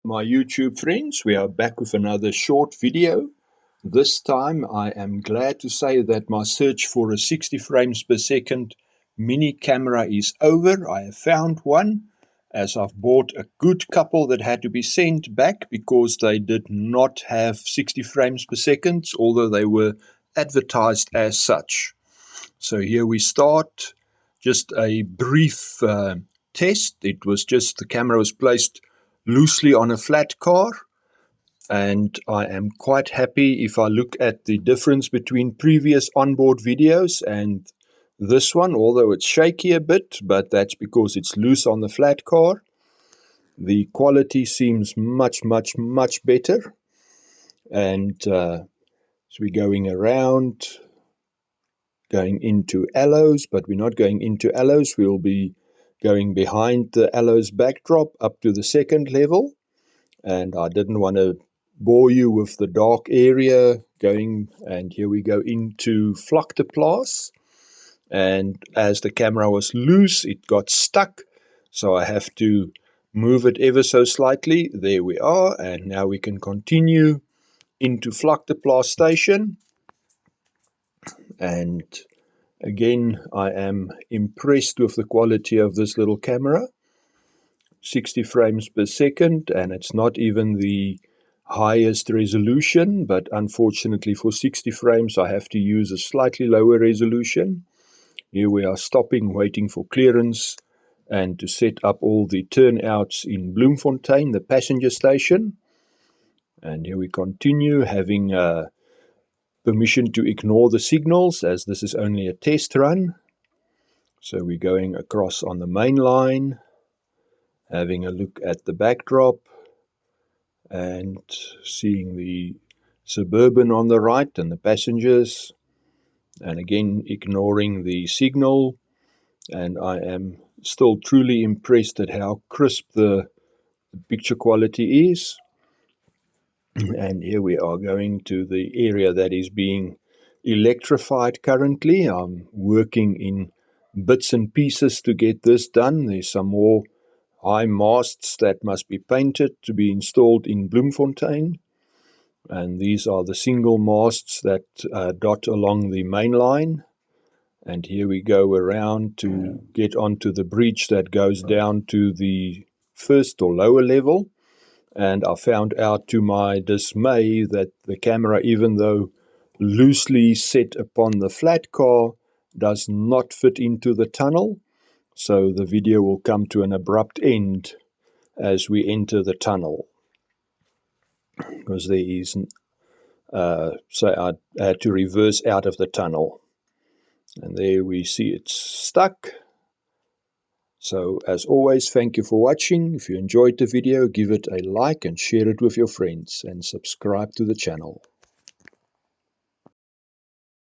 My YouTube friends, we are back with another short video. This time I am glad to say that my search for a 60 frames per second mini camera is over. I have found one, as I've bought a good couple that had to be sent back because they did not have 60 frames per second, although they were advertised as such. So here we start. Just a brief test. It was just the camera was placed loosely on a flat car, and I am quite happy if I look at the difference between previous onboard videos and this one, although it's shaky a bit, but that's because it's loose on the flat car. The quality seems much better, and so we're going around, going into aloes, but we're not going into aloes. We'll be going behind the aloes backdrop up to the second level, and I didn't want to bore you with the dark area going, and here we go into Vlakteplaas, and as the camera was loose it got stuck, so I have to move it ever so slightly. There we are, and now we can continue into Vlakteplaas station. And again, I am impressed with the quality of this little camera. 60 frames per second, and it's not even the highest resolution, but unfortunately for 60 frames I have to use a slightly lower resolution. Here we are stopping, waiting for clearance and to set up all the turnouts in Bloemfontein, the passenger station. And here we continue, having permission to ignore the signals as this is only a test run. So we're going across on the main line, having a look at the backdrop and seeing the Suburban on the right and the passengers, and again ignoring the signal. And I am still truly impressed at how crisp the picture quality is. And here we are going to the area that is being electrified currently. I'm working in bits and pieces to get this done. There's some more high masts that must be painted to be installed in Bloemfontein, and these are the single masts that dot along the main line. And here we go around to get onto the bridge that goes down to the first or lower level. And I found out to my dismay that the camera, even though loosely set upon the flat car, does not fit into the tunnel. So the video will come to an abrupt end as we enter the tunnel, because there is so I had to reverse out of the tunnel, and there we see it's stuck. So as always, thank you for watching. If you enjoyed the video, give it a like and share it with your friends, and subscribe to the channel.